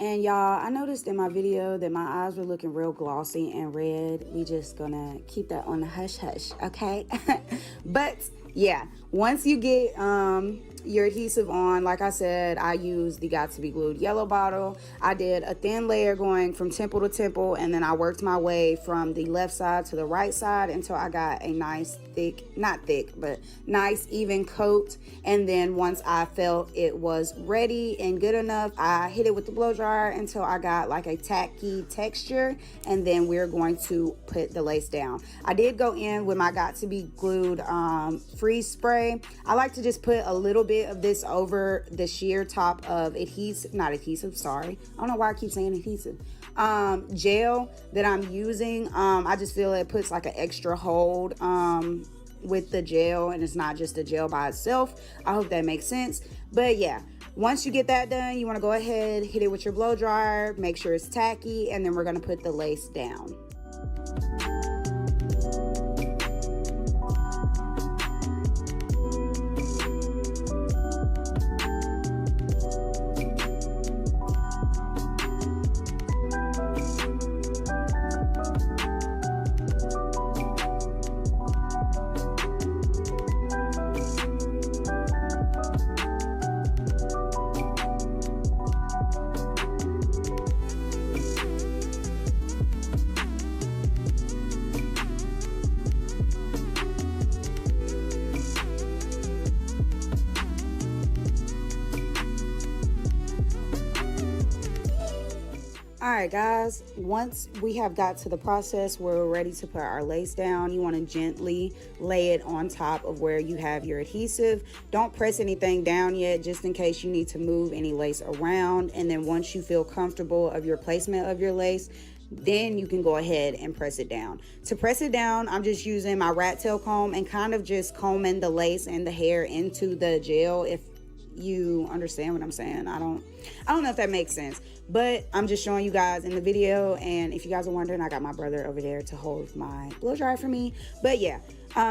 And y'all, I noticed in my video that my eyes were looking real glossy and red. We just gonna keep that on the hush hush, okay? But yeah, once you get your adhesive on, like I said, I used the Got to Be Glued yellow bottle. I did a thin layer going from temple to temple, and then I worked my way from the left side to the right side until I got a nice thick, not thick, but nice even coat. And then once I felt it was ready and good enough, I hit it with the blow dryer until I got like a tacky texture, and then we're going to put the lace down. I did go in with my Got to Be Glued freeze spray. I like to just put a little bit of this over the sheer top of not adhesive, sorry. I don't know why I keep saying adhesive. Gel that I'm using. I just feel it puts like an extra hold with the gel, and it's not just the gel by itself. I hope that makes sense. But yeah, once you get that done, you want to go ahead, hit it with your blow dryer, make sure it's tacky, and then we're going to put the lace down. Alright guys, once we have got to the process where we're ready to put our lace down, you want to gently lay it on top of where you have your adhesive. Don't press anything down yet, just in case you need to move any lace around. And then once you feel comfortable of your placement of your lace, then you can go ahead and press it down. To press it down, I'm just using my rat tail comb and kind of just combing the lace and the hair into the gel, if you understand what I'm saying. I don't know if that makes sense, but I'm just showing you guys in the video. And if you guys are wondering, I got my brother over there to hold my blow dryer for me. But yeah,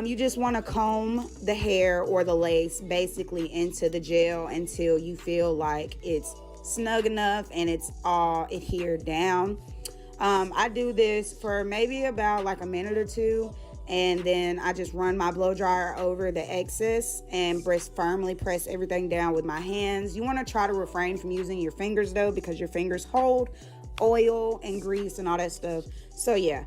you just want to comb the hair or the lace basically into the gel until you feel like it's snug enough and it's all adhered down. I do this for maybe about like a minute or two, and then I just run my blow dryer over the excess and firmly press everything down with my hands. You want to try to refrain from using your fingers though, because your fingers hold oil and grease and all that stuff. So yeah,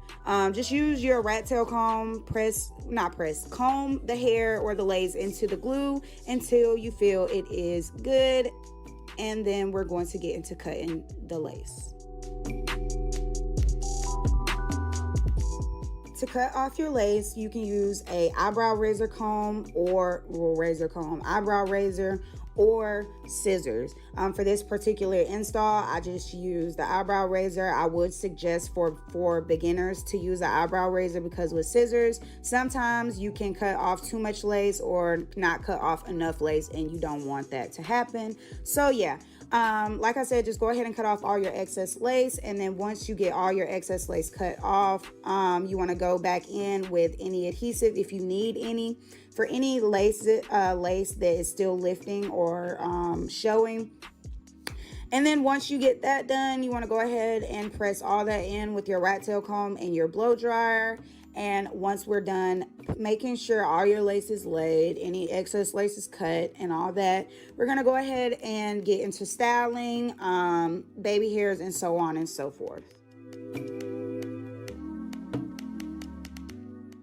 just use your rat tail comb, comb the hair or the lace into the glue until you feel it is good, and then we're going to get into cutting the lace. To cut off your lace, you can use a eyebrow razor comb or eyebrow razor or scissors. For this particular install, I just use the eyebrow razor. I would suggest for beginners to use the eyebrow razor, because with scissors, sometimes you can cut off too much lace or not cut off enough lace, and you don't want that to happen. So yeah, like I said, just go ahead and cut off all your excess lace. And then once you get all your excess lace cut off, you want to go back in with any adhesive if you need any. For any lace that is still lifting or showing. And then once you get that done, you want to go ahead and press all that in with your rat tail comb and your blow dryer. And once we're done making sure all your lace is laid, any excess lace is cut and all that, we're going to go ahead and get into styling, baby hairs, and so on and so forth.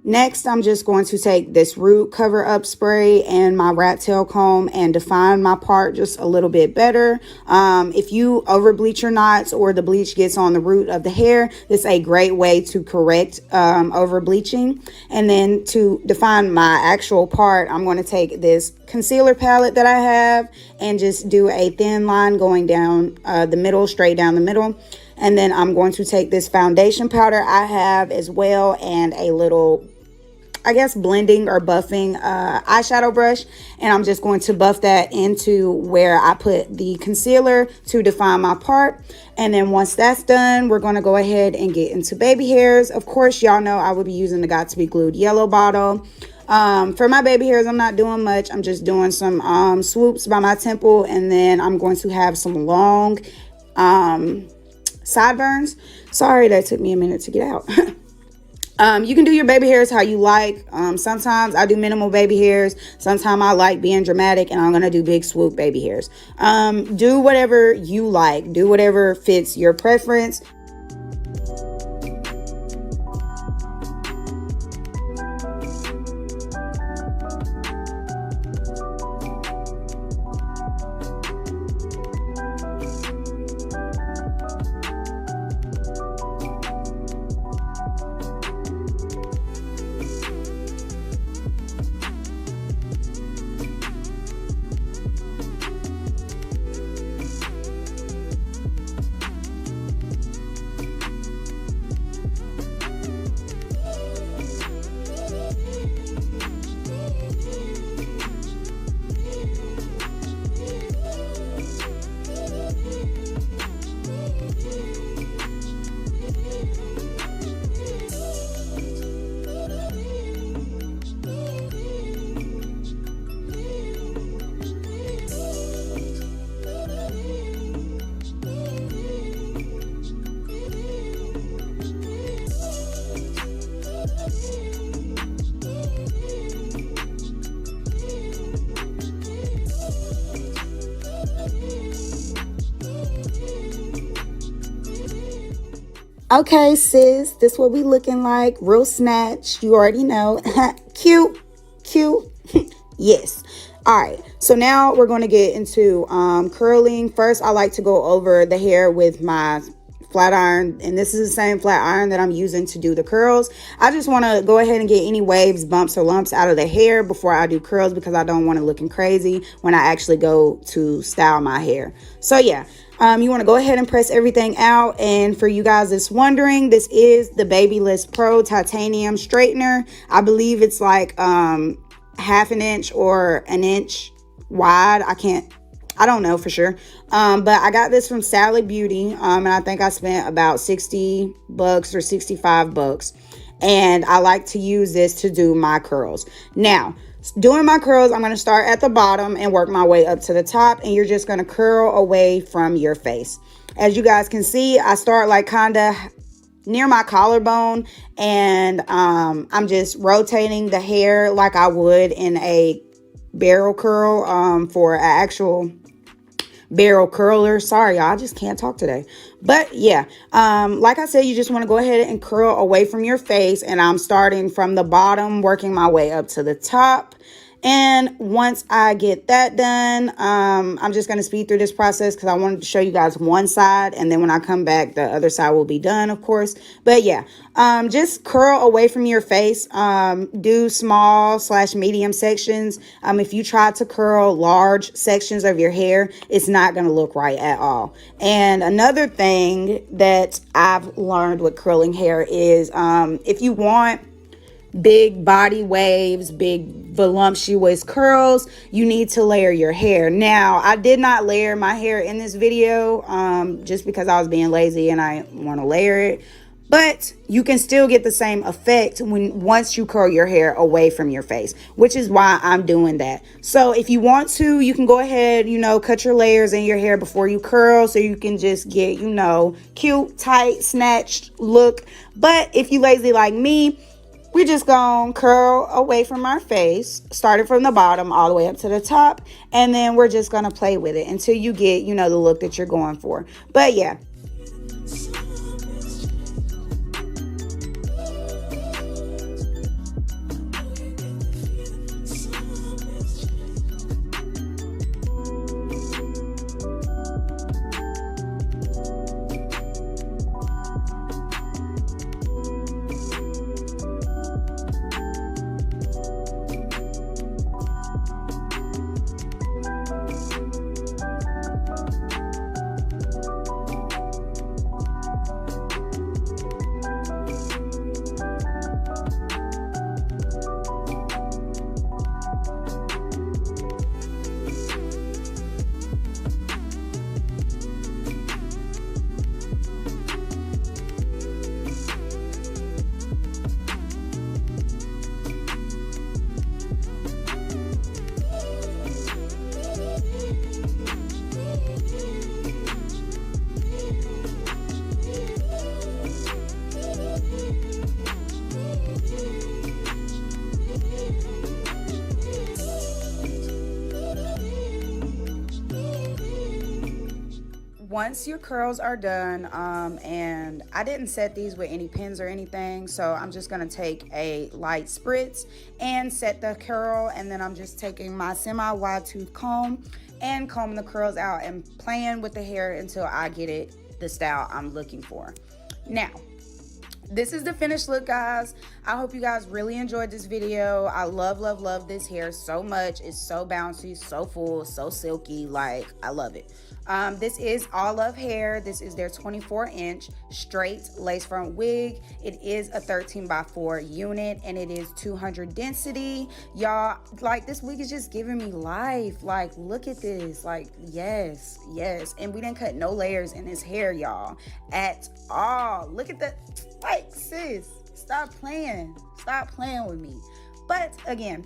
Next, I'm just going to take this root cover up spray and my rat tail comb and define my part just a little bit better. If you over bleach your knots or the bleach gets on the root of the hair, this is a great way to correct over bleaching. And then to define my actual part, I'm going to take this concealer palette that I have and just do a thin line going down the middle, straight down the middle. And then I'm going to take this foundation powder I have as well and a little, I guess, blending or buffing eyeshadow brush, and I'm just going to buff that into where I put the concealer to define my part. And then once that's done, we're going to go ahead and get into baby hairs. Of course, y'all know I will be using the Got to Be Glued yellow bottle. For my baby hairs, I'm not doing much. I'm just doing some swoops by my temple, and then I'm going to have some long sideburns. Sorry, that took me a minute to get out. You can do your baby hairs how you like. Sometimes I do minimal baby hairs. Sometimes I like being dramatic, and I'm going to do big swoop baby hairs. Do whatever you like. Do whatever fits your preference. Okay, sis, this what we looking like. Real snatch. You already know. Cute. Cute. Yes. All right. So now we're going to get into curling. First, I like to go over the hair with my flat iron. And this is the same flat iron that I'm using to do the curls. I just want to go ahead and get any waves, bumps, or lumps out of the hair before I do curls because I don't want it looking crazy when I actually go to style my hair. So yeah. You want to go ahead and press everything out. And for you guys that's wondering, this is the Babyliss Pro Titanium Straightener. I believe it's like half an inch or an inch wide. I don't know for sure. But I got this from Sally Beauty. And I think I spent about $60 or $65. And I like to use this to do my curls. Now, doing my curls, I'm going to start at the bottom and work my way up to the top, and you're just going to curl away from your face. As you guys can see, I start like kind of near my collarbone, and I'm just rotating the hair like I would in a barrel curl for an actual barrel curler. Sorry, y'all, I just can't talk today. But yeah, like I said, you just want to go ahead and curl away from your face, and I'm starting from the bottom, working my way up to the top. And once I get that done, I'm just going to speed through this process because I wanted to show you guys one side, and then when I come back, the other side will be done, of course. But yeah, just curl away from your face. Do small/medium sections. If you try to curl large sections of your hair, it's not going to look right at all. And another thing that I've learned with curling hair is if you want big body waves, big voluptuous curls, you need to layer your hair. Now, I did not layer my hair in this video just because I was being lazy and I want to layer it. But you can still get the same effect once you curl your hair away from your face, which is why I'm doing that. So if you want to, you can go ahead, cut your layers in your hair before you curl so you can just get, cute, tight, snatched look. But if you lazy like me, we're just gonna curl away from our face, starting from the bottom all the way up to the top, and then we're just gonna play with it until you get, the look that you're going for. But yeah. once your curls are done, and I didn't set these with any pins or anything, so I'm just gonna take a light spritz and set the curl, and then I'm just taking my semi-wide tooth comb and comb the curls out and playing with the hair until I get it the style I'm looking for. Now, this is the finished look, guys. I hope you guys really enjoyed this video. I love this hair so much. It's so bouncy, so full, so silky. Like, I love it. This is Allovehair. This is their 24-inch straight lace front wig. It is a 13x4 unit, and it is 200 density. Y'all, like, this wig is just giving me life. Like, look at this. Like, yes. And we didn't cut no layers in this hair, y'all, at all. Look at the, like, sis, stop playing with me. But again,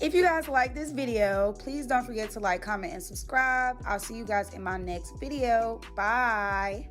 if you guys like this video, please don't forget to like, comment, and subscribe. I'll see you guys in my next video. Bye.